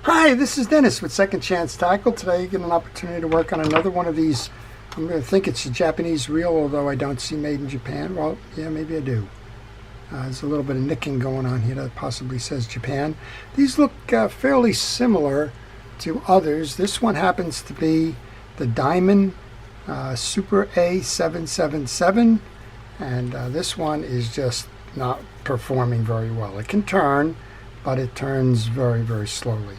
Hi, this is Dennis with Second Chance Tackle. Today you get an opportunity to work on another one of these. I'm going to think it's a Japanese reel, although I don't see made in Japan. Well, yeah, maybe I do. There's a little bit of nicking going on here that possibly says Japan. These look fairly similar to others. This one happens to be the Diamond Super A777, and this one is just not performing very well. It can turn, but it turns very, very slowly.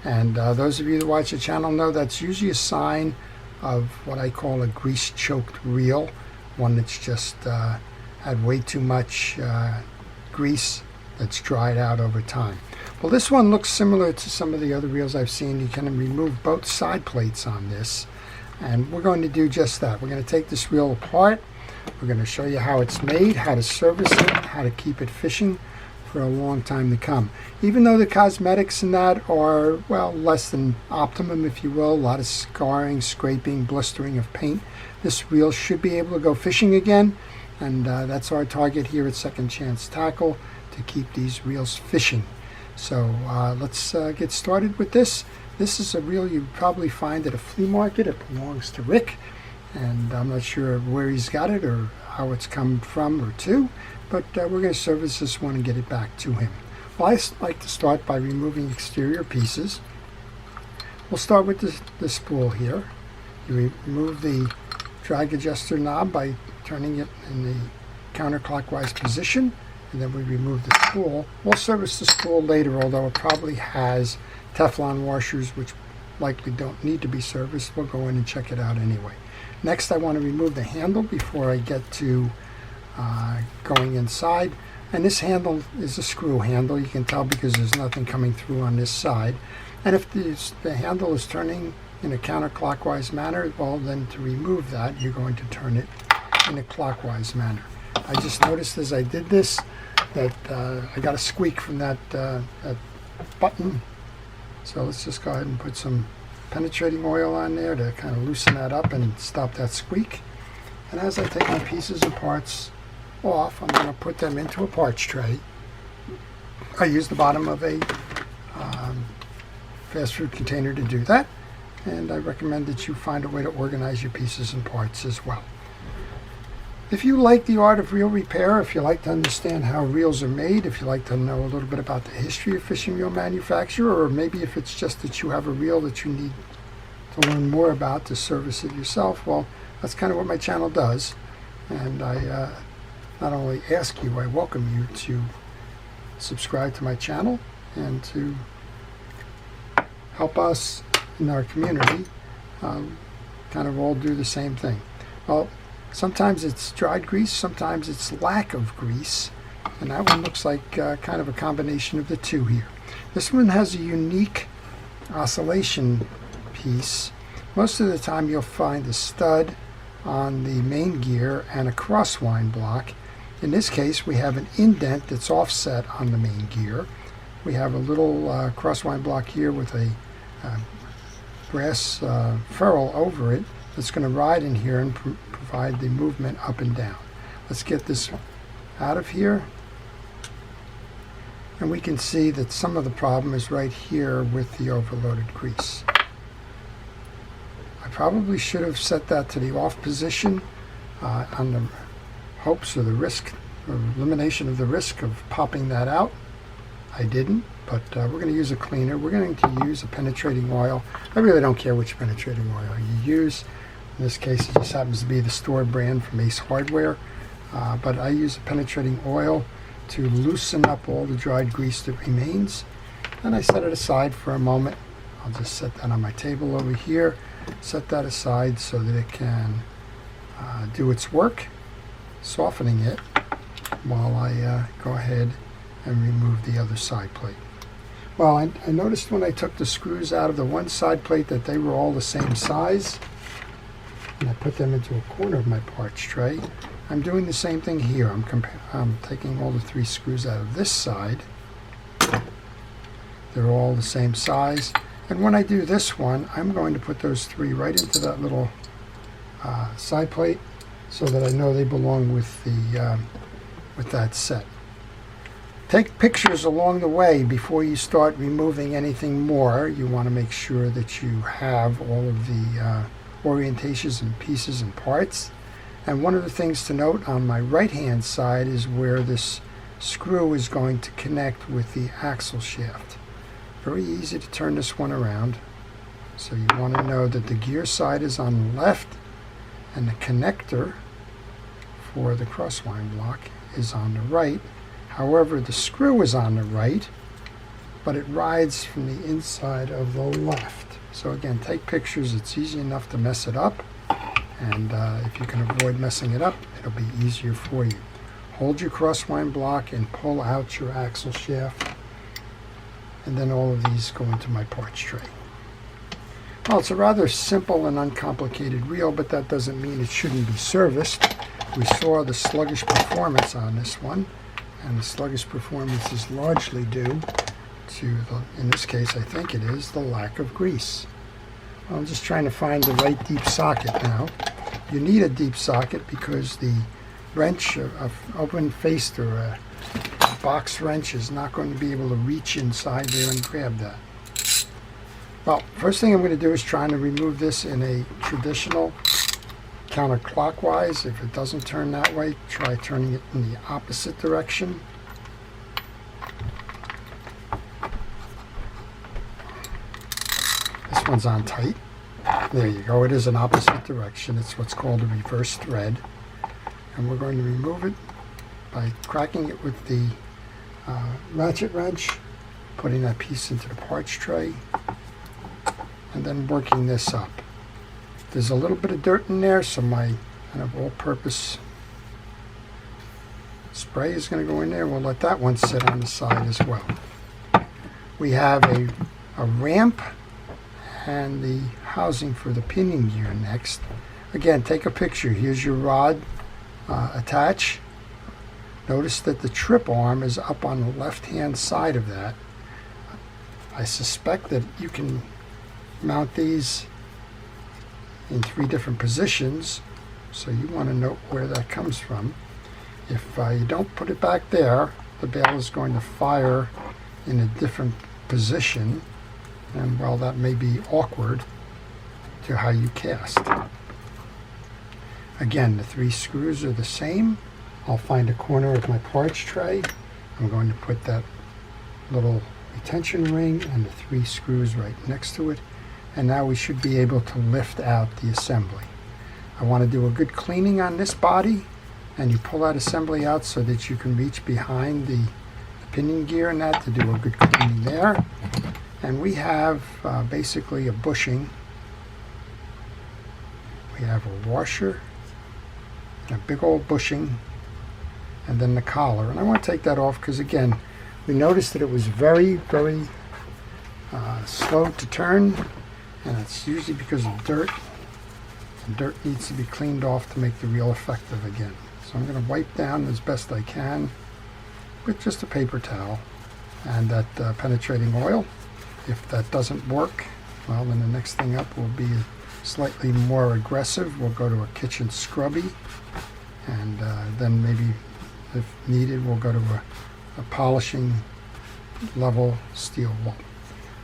And those of you that watch the channel know that's usually a sign of what I call a grease-choked reel, one that's just had way too much grease that's dried out over time. Well, this one looks similar to some of the other reels I've seen. You can remove both side plates on this, and we're going to do just that. We're going to take this reel apart. We're going to show you how it's made, how to service it, how to keep it fishing for a long time to come. Even though the cosmetics in that are, well, less than optimum, if you will, a lot of scarring, scraping, blistering of paint, this reel should be able to go fishing again, and that's our target here at Second Chance Tackle, to keep these reels fishing. So let's get started with this. This is a reel you'd probably find at a flea market. It belongs to Rick, and I'm not sure where he's got it or how it's come from or to, but we're going to service this one and get it back to him. Well, I like to start by removing exterior pieces. We'll start with the spool here. You remove the drag adjuster knob by turning it in the counterclockwise position, and then we remove the spool. We'll service the spool later, although it probably has Teflon washers, which likely don't need to be serviced. We'll go in and check it out anyway. Next, I want to remove the handle before I get to going inside. And this handle is a screw handle. You can tell because there's nothing coming through on this side. And if the handle is turning in a counterclockwise manner, well, then to remove that, you're going to turn it in a clockwise manner. I just noticed as I did this that I got a squeak from that button. So let's just go ahead and put some penetrating oil on there to kind of loosen that up and stop that squeak. And as I take my pieces and parts off, I'm going to put them into a parts tray. I use the bottom of a fast food container to do that, and I recommend that you find a way to organize your pieces and parts as well. If you like the art of reel repair, if you like to understand how reels are made, if you like to know a little bit about the history of fishing reel manufacture, or maybe if it's just that you have a reel that you need to learn more about to service it yourself, well, that's kind of what my channel does. And I not only ask you, I welcome you to subscribe to my channel and to help us in our community kind of all do the same thing. Well, sometimes it's dried grease, sometimes it's lack of grease, and that one looks like kind of a combination of the two here. This one has a unique oscillation piece. Most of the time you'll find a stud on the main gear and a crosswind block. In this case, we have an indent that's offset on the main gear. We have a little crosswind block here with a brass ferrule over it that's going to ride in here and provide the movement up and down. Let's get this out of here. And we can see that some of the problem is right here with the overloaded grease. I probably should have set that to the off position on the hopes or the risk or elimination of the risk of popping that out. I didn't, but we're going to use a cleaner. We're going to use a penetrating oil. I really don't care which penetrating oil you use. In this case, it just happens to be the store brand from Ace Hardware, but I use a penetrating oil to loosen up all the dried grease that remains, and I set it aside for a moment. I'll just set that on my table over here, set that aside so that it can do its work, softening it while I go ahead and remove the other side plate. Well, I noticed when I took the screws out of the one side plate that they were all the same size, and I put them into a corner of my parts tray. I'm doing the same thing here. I'm taking all the three screws out of this side. They're all the same size. And when I do this one, I'm going to put those three right into that little side plate so that I know they belong with the with that set. Take pictures along the way before you start removing anything more. You want to make sure that you have all of the orientations and pieces and parts. And one of the things to note on my right hand side is where this screw is going to connect with the axle shaft. Very easy to turn this one around. So you want to know that the gear side is on the left and the connector for the crosswind block is on the right. However, the screw is on the right, but it rides from the inside of the left. So again, take pictures. It's easy enough to mess it up. And if you can avoid messing it up, it'll be easier for you. Hold your crosswind block and pull out your axle shaft. And then all of these go into my parts tray. Well, it's a rather simple and uncomplicated reel, but that doesn't mean it shouldn't be serviced. We saw the sluggish performance on this one. And the sluggish performance is largely due to, in this case I think it is, the lack of grease. I'm just trying to find the right deep socket now. You need a deep socket because the wrench, open-faced or a box wrench, is not going to be able to reach inside there and grab that. Well, first thing I'm going to do is try to remove this in a traditional counterclockwise. If it doesn't turn that way, try turning it in the opposite direction. This one's on tight. There you go. It is an opposite direction. It's what's called a reverse thread. And we're going to remove it by cracking it with the ratchet wrench, putting that piece into the parts tray, and then working this up. There's a little bit of dirt in there, so my kind of all-purpose spray is going to go in there. We'll let that one sit on the side as well. We have a ramp and the housing for the pinion gear next. Again, take a picture. Here's your rod attach. Notice that the trip arm is up on the left-hand side of that. I suspect that you can mount these in 3 different positions, so you want to note where that comes from. If you don't put it back there, the bail is going to fire in a different position, and well, that may be awkward to how you cast. Again, the 3 screws are the same. I'll find a corner of my parts tray. I'm going to put that little retention ring and the 3 screws right next to it. And now we should be able to lift out the assembly. I want to do a good cleaning on this body, and you pull that assembly out so that you can reach behind the pinion gear and that to do a good cleaning there. And we have basically a bushing. We have a washer and a big old bushing, and then the collar. And I want to take that off because, again, we noticed that it was very, very slow to turn. And it's usually because of dirt. And dirt needs to be cleaned off to make the reel effective again. So I'm going to wipe down as best I can with just a paper towel and that penetrating oil. If that doesn't work, well, then the next thing up will be slightly more aggressive. We'll go to a kitchen scrubby, and then maybe, if needed, we'll go to a polishing level steel wool.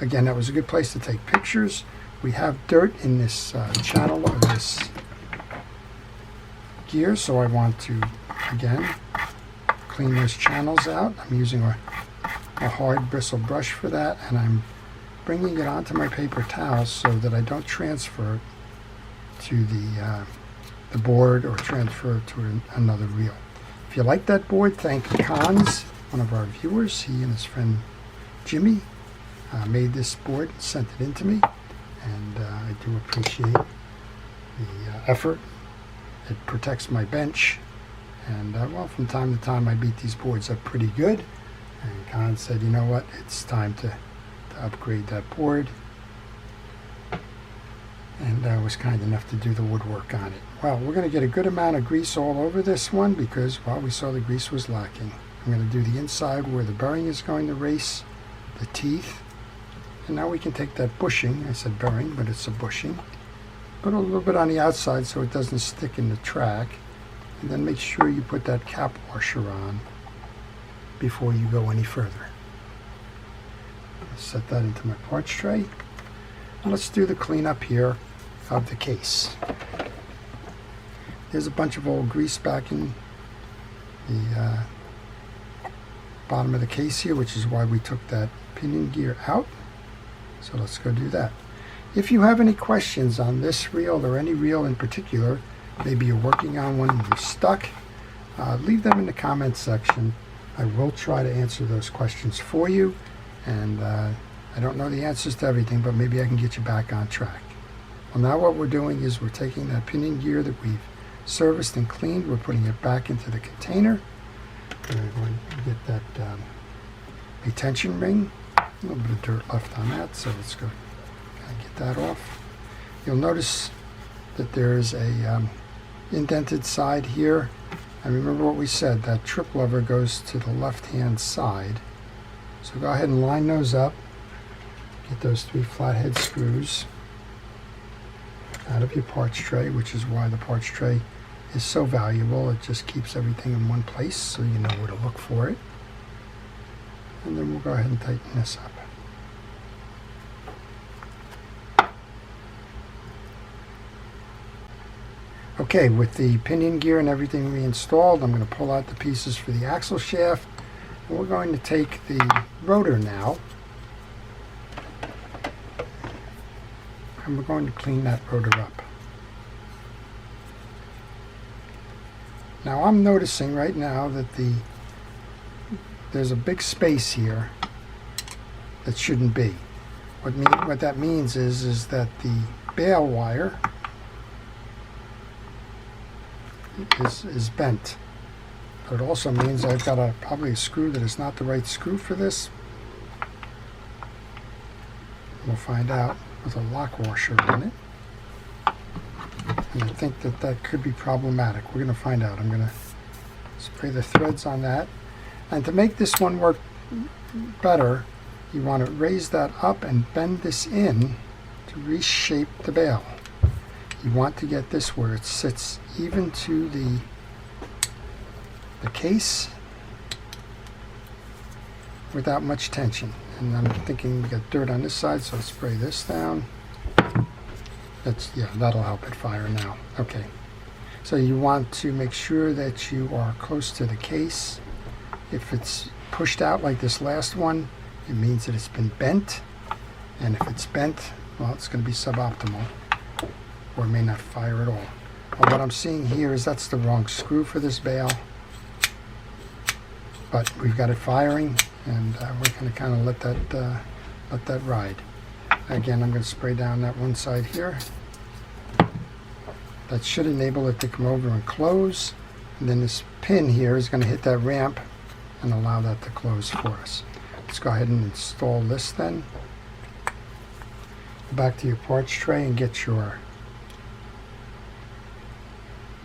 Again, that was a good place to take pictures. We have dirt in this channel of this gear, so I want to, again, clean those channels out. I'm using a hard bristle brush for that, and I'm bringing it onto my paper towel so that I don't transfer it to the board or transfer it to another reel. If you like that board, thank Cons, one of our viewers. He and his friend Jimmy made this board and sent it in to me, and I do appreciate the effort. It protects my bench, and well, from time to time I beat these boards up pretty good, and Con said, you know what, it's time to upgrade that board, and I was kind enough to do the woodwork on it. Well, we're going to get a good amount of grease all over this one because, well, we saw the grease was lacking. I'm going to do the inside where the bearing is going to race, the teeth, and now we can take that bushing, I said bearing, but it's a bushing, put a little bit on the outside so it doesn't stick in the track, and then make sure you put that cap washer on. before you go any further. Set that into my parts tray. And let's do the cleanup here of the case. There's a bunch of old grease back in the bottom of the case here, which is why we took that pinion gear out. So let's go do that. If you have any questions on this reel or any reel in particular, maybe you're working on one and you're stuck, leave them in the comments section. I will try to answer those questions for you, and I don't know the answers to everything, but maybe I can get you back on track. Well, now what we're doing is we're taking that pinion gear that we've serviced and cleaned, we're putting it back into the container. We're going to get that retention ring. A little bit of dirt left on that, so let's go get that off. You'll notice that there's a indented side here. And remember what we said, that trip lever goes to the left-hand side. So go ahead and line those up. Get those 3 flathead screws out of your parts tray, which is why the parts tray is so valuable. It just keeps everything in one place so you know where to look for it. And then we'll go ahead and tighten this up. Okay, with the pinion gear and everything reinstalled, I'm going to pull out the pieces for the axle shaft. And we're going to take the rotor now, and we're going to clean that rotor up. Now I'm noticing right now that there's a big space here that shouldn't be. What that means is that the bail wire is bent. But it also means I've got probably a screw that is not the right screw for this. We'll find out with a lock washer on it. And I think that could be problematic. We're going to find out. I'm going to spray the threads on that. And to make this one work better, you want to raise that up and bend this in to reshape the bail. You want to get this where it sits even to the case without much tension. And I'm thinking we got dirt on this side, so I'll spray this down. That'll help it fire now. Okay, so you want to make sure that you are close to the case. If it's pushed out like this last one, it means that it's been bent, and if it's bent, well, it's going to be suboptimal, or it may not fire at all. Well, what I'm seeing here is that's the wrong screw for this bail, but we've got it firing, and we're going to kind of let that ride. Again, I'm going to spray down that one side here. That should enable it to come over and close, and then this pin here is going to hit that ramp and allow that to close for us. Let's go ahead and install this then. Go back to your parts tray and get your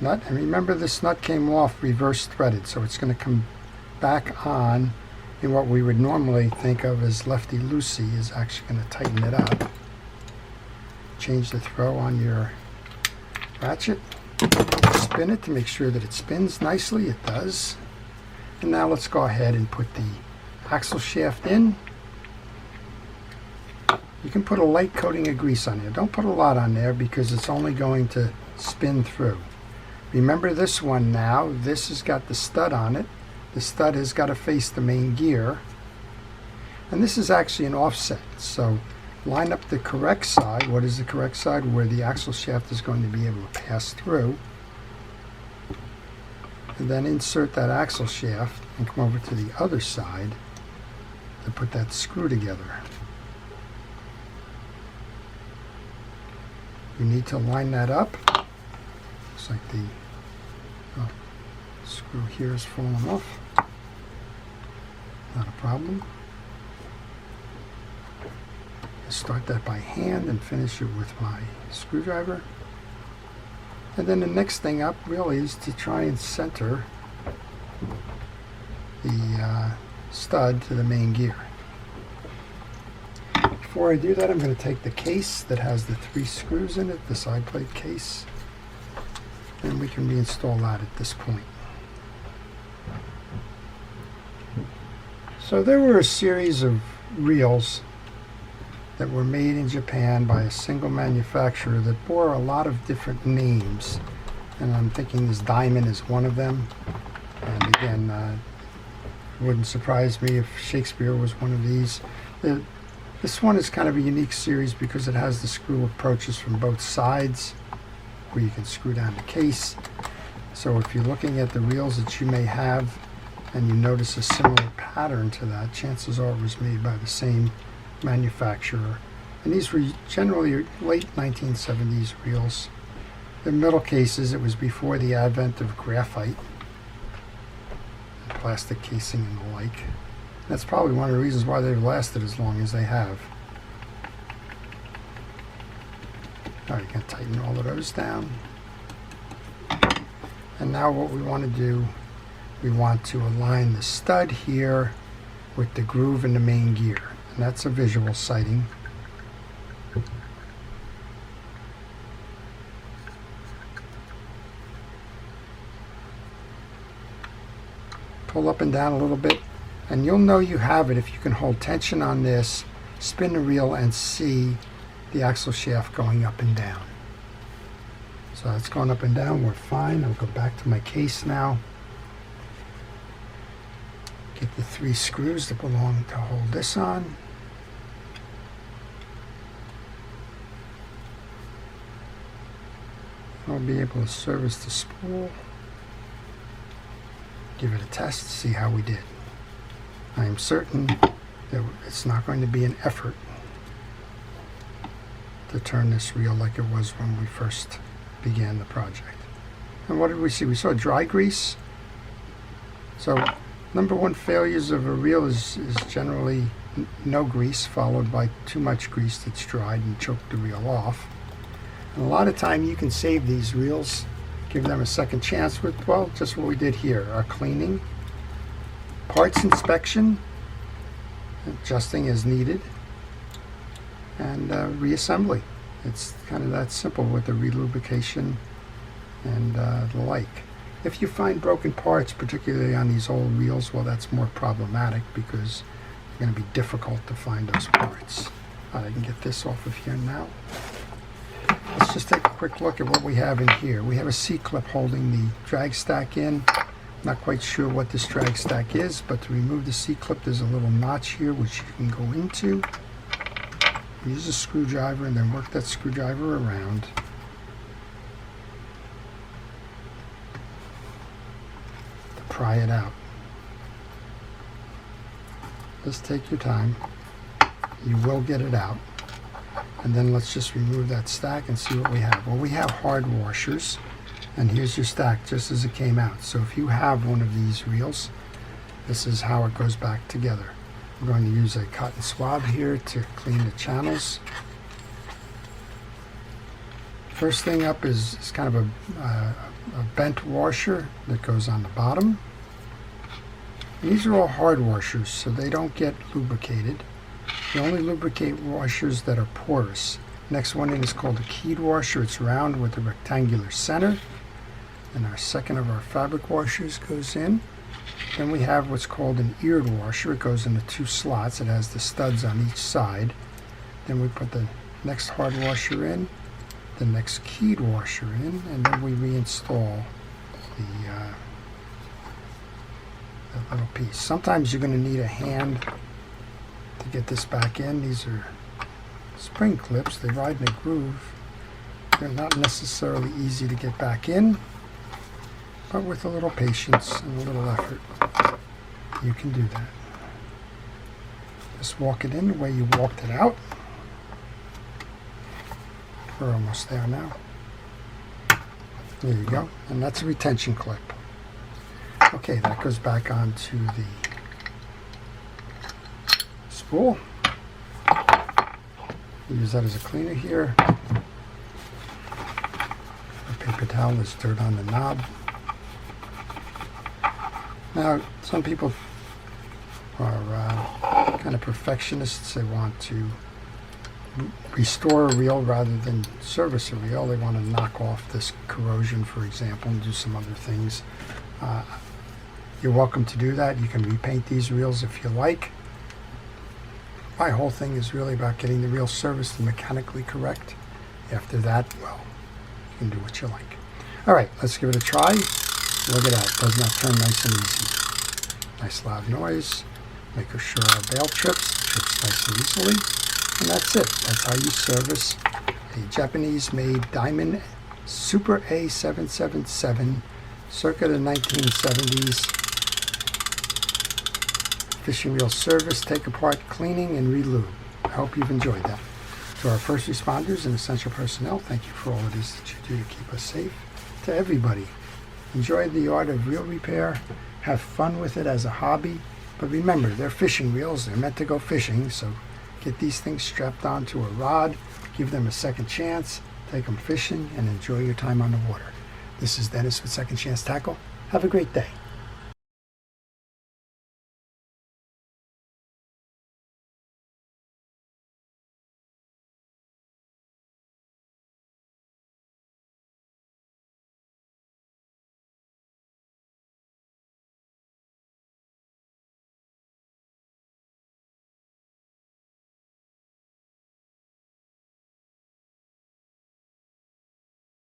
nut. And remember, this nut came off reverse threaded, so it's going to come back on in what we would normally think of as lefty-loosey is actually going to tighten it up. Change the throw on your ratchet. Spin it to make sure that it spins nicely. It does. And now let's go ahead and put the axle shaft in. You can put a light coating of grease on there. Don't put a lot on there because it's only going to spin through. Remember this one now. This has got the stud on it. The stud has got to face the main gear. And this is actually an offset. So line up the correct side. What is the correct side? Where the axle shaft is going to be able to pass through. And then insert that axle shaft and come over to the other side to put that screw together. You need to line that up. Looks like the screw here is falling off. Not a problem. I'll start that by hand and finish it with my screwdriver. And then the next thing up really is to try and center the stud to the main gear. Before I do that, I'm going to take the case that has the 3 screws in it, the side plate case, and we can reinstall that at this point. So there were a series of reels that were made in Japan by a single manufacturer that bore a lot of different names. And I'm thinking this diamond is one of them. And again, it wouldn't surprise me if Shakespeare was one of these. This one is kind of a unique series because it has the screw approaches from both sides where you can screw down the case. So if you're looking at the reels that you may have and you notice a similar pattern to that, chances are it was made by the same manufacturer. And these were generally late 1970s reels. The middle cases, it was before the advent of graphite, and plastic casing and the like. That's probably one of the reasons why they've lasted as long as they have. All right, you can tighten all of those down. And now what we want to do, we want to align the stud here with the groove in the main gear. And that's a visual sighting. Pull up and down a little bit, and you'll know you have it if you can hold tension on this, spin the reel, and see the axle shaft going up and down. So it's going up and down, we're fine. I'll go back to my case now. Get the 3 screws that belong to hold this on. I'll be able to service the spool. Give it a test, see how we did. I am certain that it's not going to be an effort to turn this reel like it was when we first began the project. And what did we see? We saw dry grease. So number one failures of a reel is generally no grease followed by too much grease that's dried and choked the reel off. And a lot of time you can save these reels, give them a second chance with, well, just what we did here, our cleaning, parts inspection, adjusting as needed, and reassembly. It's kind of that simple with the relubrication and the like. If you find broken parts, particularly on these old reels, well, that's more problematic because it's going to be difficult to find those parts. I can get this off of here now. Let's just take a quick look at what we have in here. We have a C-clip holding the drag stack in. Not quite sure what this drag stack is, but to remove the C-clip, there's a little notch here which you can go into. Use a screwdriver and then work that screwdriver around. To pry it out. Just take your time. You will get it out. And then let's just remove that stack and see what we have. Well, we have hard washers, and here's your stack just as it came out. So if you have one of these reels, this is how it goes back together. I'm going to use a cotton swab here to clean the channels. First thing up is kind of a bent washer that goes on the bottom. And these are all hard washers, so they don't get lubricated. You only lubricate washers that are porous. Next one in is called a keyed washer. It's round with a rectangular center. And our second of our fabric washers goes in. Then we have what's called an eared washer. It goes into 2 slots. It has the studs on each side. Then we put the next hard washer in, the next keyed washer in, and then we reinstall the little piece. Sometimes you're going to need a hand to get this back in. These are spring clips. They ride in a groove. They're not necessarily easy to get back in, but with a little patience and a little effort, you can do that. Just walk it in the way you walked it out. We're almost there now. There you go. And that's a retention clip. Okay, that goes back onto the spool. Use that as a cleaner here. A paper towel, there's dirt on the knob. Now, some people are kind of perfectionists. They want to restore a reel rather than service a reel. They want to knock off this corrosion, for example, and do some other things. you're welcome to do that. You can repaint these reels if you like. My whole thing is really about getting the reel serviced and mechanically correct. After that, well, you can do what you like. All right, let's give it a try. Look at that. It does not turn nice and easy. Nice loud noise. Making sure our bail trips nice and easily. And that's it. That's how you service a Japanese-made Diamond Super A777 circa the 1970s fishing reel service, take apart, cleaning, and relube. I hope you've enjoyed that. To our first responders and essential personnel, thank you for all it is that you do to keep us safe. To everybody, enjoy the art of reel repair. Have fun with it as a hobby. But remember, they're fishing reels. They're meant to go fishing, so get these things strapped onto a rod. Give them a second chance. Take them fishing and enjoy your time on the water. This is Dennis with Second Chance Tackle. Have a great day.